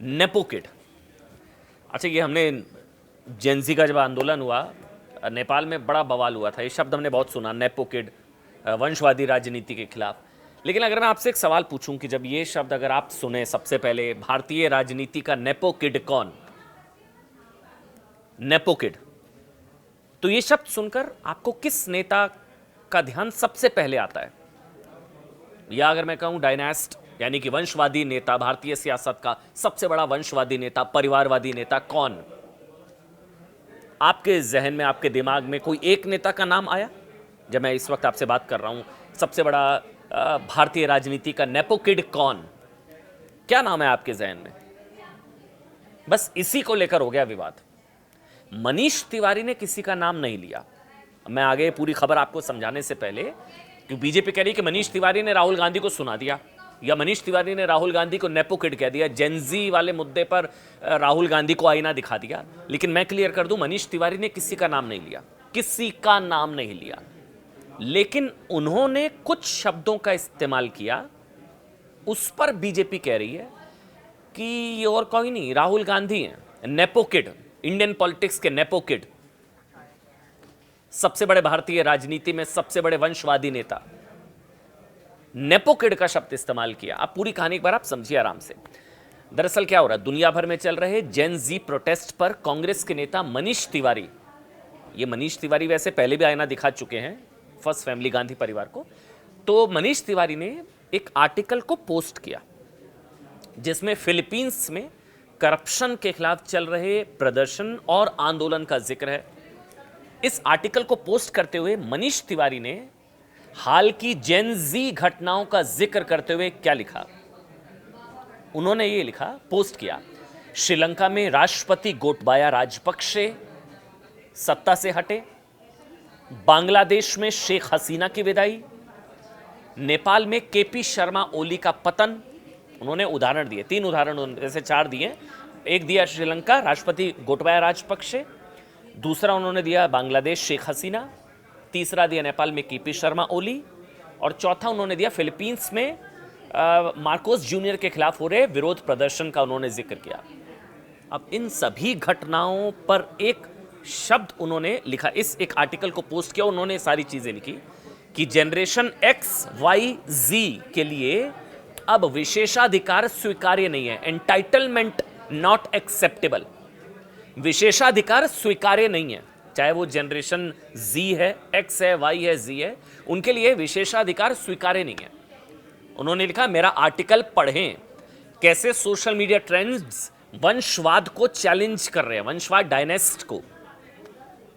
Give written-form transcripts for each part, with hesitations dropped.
Nepo kid. अच्छा, ये हमने जेंजी का जब आंदोलन हुआ नेपाल में बड़ा बवाल हुआ था, ये शब्द हमने बहुत सुना, नेपो किड, वंशवादी राजनीति के खिलाफ। लेकिन अगर मैं आपसे एक सवाल पूछूं कि जब ये शब्द अगर आप सुने सबसे पहले, भारतीय राजनीति का नेपो किड कौन? नेपो किड, तो ये शब्द सुनकर आपको किस नेता का ध्यान सबसे पहले आता है? या अगर मैं कहूं डायनास्ट यानी कि वंशवादी नेता, भारतीय सियासत का सबसे बड़ा वंशवादी नेता, परिवारवादी नेता कौन? आपके जहन में, आपके दिमाग में कोई एक नेता का नाम आया? जब मैं इस वक्त आपसे बात कर रहा हूं, सबसे बड़ा भारतीय राजनीति का नेपो किड कौन? क्या नाम है आपके जहन में? बस इसी को लेकर हो गया विवाद। मनीष तिवारी ने किसी का नाम नहीं लिया। मैं आगे पूरी खबर आपको समझाने से पहले, कि बीजेपी कह रही कि मनीष तिवारी ने राहुल गांधी को सुना दिया, या मनीष तिवारी ने राहुल गांधी को नेपो किड कह दिया, जेंजी वाले मुद्दे पर राहुल गांधी को आईना दिखा दिया। लेकिन मैं क्लियर कर दूं, मनीष तिवारी ने किसी का नाम नहीं लिया, किसी का नाम नहीं लिया। लेकिन उन्होंने कुछ शब्दों का इस्तेमाल किया, उस पर बीजेपी कह रही है कि ये और कोई नहीं, राहुल गांधी हैं, नेपो किड, इंडियन पॉलिटिक्स के नेपो किड, सबसे बड़े भारतीय राजनीति में सबसे बड़े वंशवादी नेता। नेपो किड का शब्द इस्तेमाल किया। अब पूरी कहानी एक बार आप समझिए आराम से। दरअसल क्या हो रहा है, दुनिया भर में चल रहे जेन जी प्रोटेस्ट पर कांग्रेस के नेता मनीष तिवारी, ये मनीष तिवारी वैसे पहले भी आईना दिखा चुके हैं फर्स्ट फैमिली गांधी परिवार को, तो मनीष तिवारी ने एक आर्टिकल को पोस्ट किया जिसमें फिलीपींस में करप्शन के खिलाफ चल रहे प्रदर्शन और आंदोलन का जिक्र है। इस आर्टिकल को पोस्ट करते हुए मनीष तिवारी ने हाल की जेन जी घटनाओं का जिक्र करते हुए क्या लिखा? उन्होंने ये लिखा, पोस्ट किया, श्रीलंका में राष्ट्रपति गोटबाया राजपक्षे सत्ता से हटे, बांग्लादेश में शेख हसीना की विदाई, नेपाल में केपी शर्मा ओली का पतन। उन्होंने उदाहरण दिए, 3 उदाहरण जैसे 4 दिए। एक दिया श्रीलंका, राष्ट्रपति गोटबाया राजपक्षे, दूसरा उन्होंने दिया बांग्लादेश, शेख हसीना, तीसरा दिया नेपाल में केपी शर्मा ओली, और चौथा उन्होंने दिया फिलीपींस में मार्कोस जूनियर के खिलाफ हो रहे विरोध प्रदर्शन का उन्होंने जिक्र किया। अब इन सभी घटनाओं पर एक शब्द उन्होंने लिखा, इस एक आर्टिकल को पोस्ट किया, उन्होंने सारी चीजें लिखी कि जनरेशन एक्स वाई जी के लिए अब विशेषाधिकार स्वीकार्य नहीं है, एंटाइटलमेंट नॉट एक्सेप्टेबल। विशेषाधिकार स्वीकार्य नहीं है, चाहे वो जनरेशन जी है, एक्स है, वाई है, जी है, उनके लिए विशेषाधिकार स्वीकार्य नहीं है। उन्होंने लिखा, मेरा आर्टिकल पढ़ें, कैसे सोशल मीडिया ट्रेंड्स वंशवाद को चैलेंज कर रहे हैं, वंशवाद डायनेस्ट को,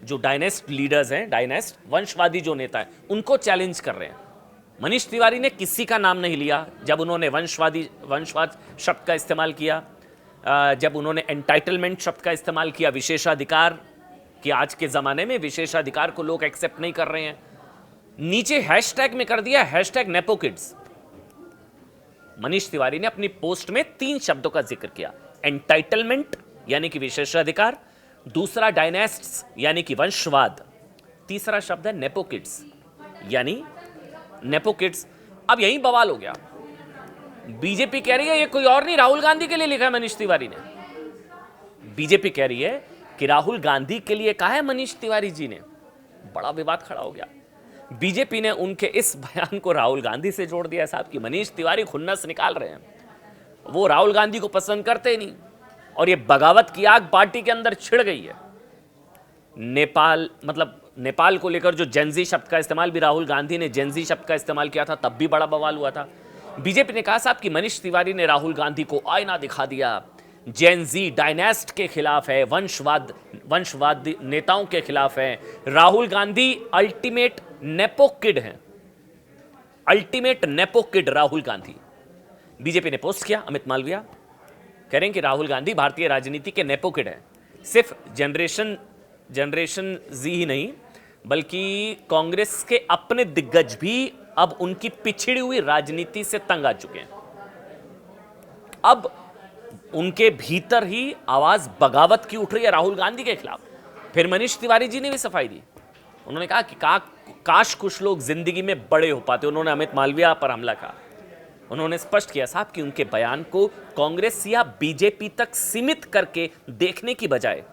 जो डायनेस्ट लीडर्स हैं, डायनेस्ट वंशवादी जो नेता है, उनको चैलेंज कर रहे हैं। मनीष तिवारी ने किसी का नाम नहीं लिया जब उन्होंने वंशवाद शब्द का इस्तेमाल किया, जब उन्होंने एंटाइटलमेंट शब्द का इस्तेमाल किया, विशेषाधिकार, कि आज के ज़माने में विशेषाधिकार को लोग एक्सेप्ट नहीं कर रहे हैं। नीचे हैशटैग में कर दिया hashtag nepo kids. Manish Tiwari ने अपनी पोस्ट में 3 शब्दों का जिक्र किया, एंटाइटलमेंट यानी कि विशेषाधिकार, दूसरा डायनेस्ट्स यानी कि वंशवाद, तीसरा शब्द है नेपो किड्स यानी नेपो किड्स। अब यही बवाल हो गया। बीजेपी कह रही है ये कोई और नहीं, राहुल गांधी के लिए लिखा है मनीष तिवारी ने। बीजेपी कह रही है कि राहुल गांधी के लिए कहा है मनीष तिवारी जी ने। बड़ा विवाद खड़ा हो गया। बीजेपी ने उनके इस बयान को राहुल गांधी से जोड़ दिया साहब, कि मनीष तिवारी खुन्नस निकाल रहे हैं, वो राहुल गांधी को पसंद करते ही नहीं, और ये बगावत की आग पार्टी के अंदर छिड़ गई है। नेपाल को लेकर जो जेंजी शब्द का इस्तेमाल भी राहुल गांधी ने जेंजी शब्द का इस्तेमाल किया था, तब भी बड़ा बवाल हुआ था। बीजेपी ने कहा साहब कि मनीष तिवारी ने राहुल गांधी को आईना दिखा दिया, जेंजी डायनेस्ट के खिलाफ है, वंशवाद नेताओं के खिलाफ है, Rahul Gandhi ultimate nepo kid हैं, ultimate nepo kid Rahul Gandhi. BJP ने पोस्ट किया, अमित मालविया कह रहे हैं कि राहुल गांधी भारतीय राजनीति के नेपो किड हैं। सिर्फ जनरेशन जी ही नहीं, बल्कि कांग्रेस के अपने दिग्गज भी अब उनकी पिछड़ी हुई राजनीति से तंग आ चुके हैं। अब उनके भीतर ही आवाज बगावत की उठ रही है राहुल गांधी के खिलाफ। फिर मनीष तिवारी जी ने भी सफाई दी। उन्होंने कहा कि काश कुछ लोग जिंदगी में बड़े हो पाते। उन्होंने अमित मालविया पर हमला कहा। उन्होंने स्पष्ट किया साहब कि उनके बयान को कांग्रेस या बीजेपी तक सीमित करके देखने की बजाय,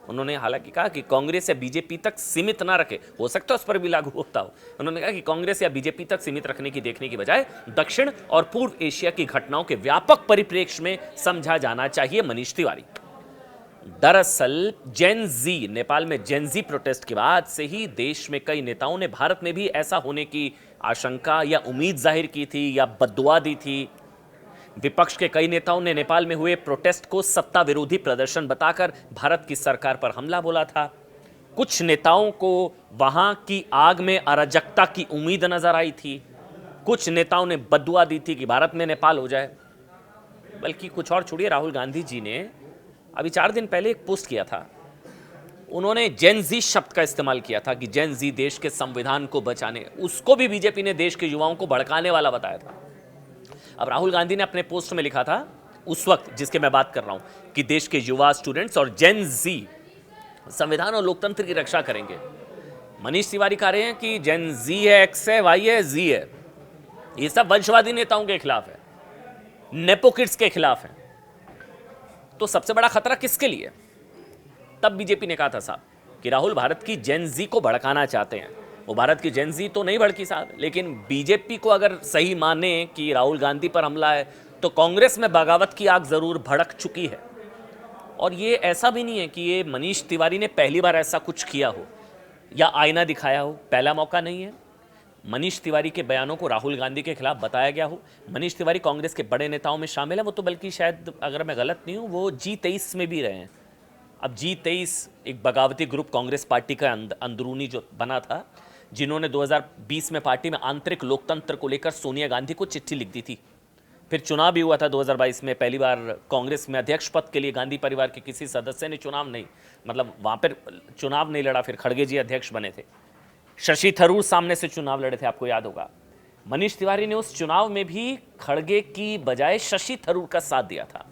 उन्होंने हालांकि कहा कि कांग्रेस या बीजेपी तक सीमित ना रखे, हो सकता है उस पर भी लागू होता हो। उन्होंने कहा कि कांग्रेस या बीजेपी तक सीमित रखने की देखने की बजाय दक्षिण और पूर्व एशिया की घटनाओं के व्यापक परिप्रेक्ष्य में समझा जाना चाहिए। मनीष तिवारी दरअसल जेन जी, नेपाल में जेन जी प्रोटेस्ट के बाद से ही देश में कई नेताओं ने भारत में भी ऐसा होने की आशंका या उम्मीद जाहिर की थी या बद्दुआ दी थी। विपक्ष के कई नेताओं ने नेपाल में हुए प्रोटेस्ट को सत्ता विरोधी प्रदर्शन बताकर भारत की सरकार पर हमला बोला था। कुछ नेताओं को वहां की आग में अराजकता की उम्मीद नजर आई थी। कुछ नेताओं ने बद्दुआ दी थी कि भारत में नेपाल हो जाए। बल्कि कुछ और छोड़िए, राहुल गांधी जी ने अभी 4 दिन पहले एक पोस्ट किया था। उन्होंने जेन जी शब्द का इस्तेमाल किया था कि जेन जी देश के संविधान को बचाने, उसको भी बीजेपी ने देश के युवाओं को भड़काने वाला बताया था। अब राहुल गांधी ने अपने पोस्ट में लिखा था उस वक्त जिसके मैं बात कर रहा हूं कि देश के युवा, स्टूडेंट्स और जेन जी संविधान और लोकतंत्र की रक्षा करेंगे। मनीष तिवारी कह रहे हैं कि जेन जी है, एक्स है, वाई है, जी है, ये सब वंशवादी नेताओं के खिलाफ है, नेपो किड्स के खिलाफ है। तो सबसे बड़ा खतरा किसके लिए? तब बीजेपी ने कहा था साहब कि राहुल भारत की जेन जी को भड़काना चाहते हैं। वो भारत की जेन जी तो नहीं भड़की साहब, लेकिन बीजेपी को अगर सही माने कि राहुल गांधी पर हमला है तो कांग्रेस में बगावत की आग जरूर भड़क चुकी है। और ये ऐसा भी नहीं है कि ये मनीष तिवारी ने पहली बार ऐसा कुछ किया हो या आईना दिखाया हो, पहला मौका नहीं है। मनीष तिवारी के बयानों को राहुल गांधी के खिलाफ बताया गया हो। मनीष तिवारी कांग्रेस के बड़े नेताओं में शामिल है। वो तो बल्कि शायद, अगर मैं गलत नहीं हूँ, वो G23 में भी रहे हैं। अब G23 एक बगावती ग्रुप कांग्रेस पार्टी का अंदरूनी जो बना था, जिन्होंने 2020 में पार्टी में आंतरिक लोकतंत्र को लेकर सोनिया गांधी को चिट्ठी लिख दी थी। फिर चुनाव भी हुआ था 2022 में, पहली बार कांग्रेस में अध्यक्ष पद के लिए गांधी परिवार के किसी सदस्य ने वहां पर चुनाव नहीं लड़ा। फिर खड़गे जी अध्यक्ष बने थे। शशि थरूर सामने से चुनाव लड़े थे, आपको याद होगा। मनीष तिवारी ने उस चुनाव में भी खड़गे की बजाय शशि थरूर का साथ दिया था।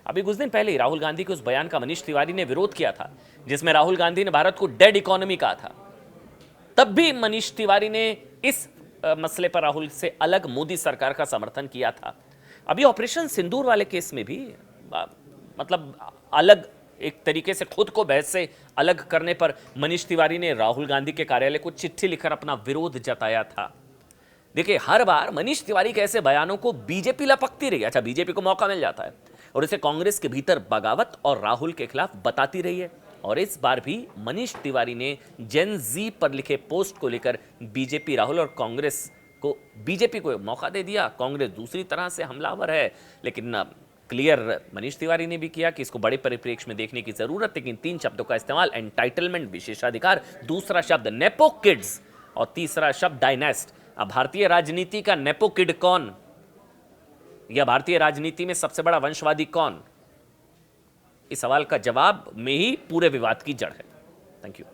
अभी कुछ दिन पहले राहुल गांधी के उस बयान का मनीष तिवारी ने विरोध किया था, जिसमें राहुल गांधी ने भारत को डेड इकोनॉमी कहा था। तब भी मनीष तिवारी ने इस मसले पर राहुल से अलग मोदी सरकार का समर्थन किया था। अभी ऑपरेशन सिंदूर वाले केस में भी अलग एक तरीके से खुद को बहस से अलग करने पर मनीष तिवारी ने राहुल गांधी के कार्यालय को चिट्ठी लिखकर अपना विरोध जताया था। देखिए, हर बार मनीष तिवारी के ऐसे बयानों को बीजेपी लपकती रही। अच्छा, बीजेपी को मौका मिल जाता है और इसे कांग्रेस के भीतर बगावत और राहुल के खिलाफ बताती रही है। और इस बार भी मनीष तिवारी ने जेन जी पर लिखे पोस्ट को लेकर बीजेपी, राहुल और कांग्रेस को, बीजेपी को मौका दे दिया। कांग्रेस दूसरी तरह से हमलावर है, लेकिन क्लियर मनीष तिवारी ने भी किया कि इसको बड़े परिप्रेक्ष्य में देखने की जरूरत है। लेकिन 3 शब्दों का इस्तेमाल, एंटाइटलमेंट विशेषाधिकार, दूसरा शब्द नेपो किड्स और तीसरा शब्द डायनेस्ट। अब भारतीय राजनीति का नेपो किड कौन, या भारतीय राजनीति में सबसे बड़ा वंशवादी कौन, इस सवाल का जवाब में ही पूरे विवाद की जड़ है। Thank you.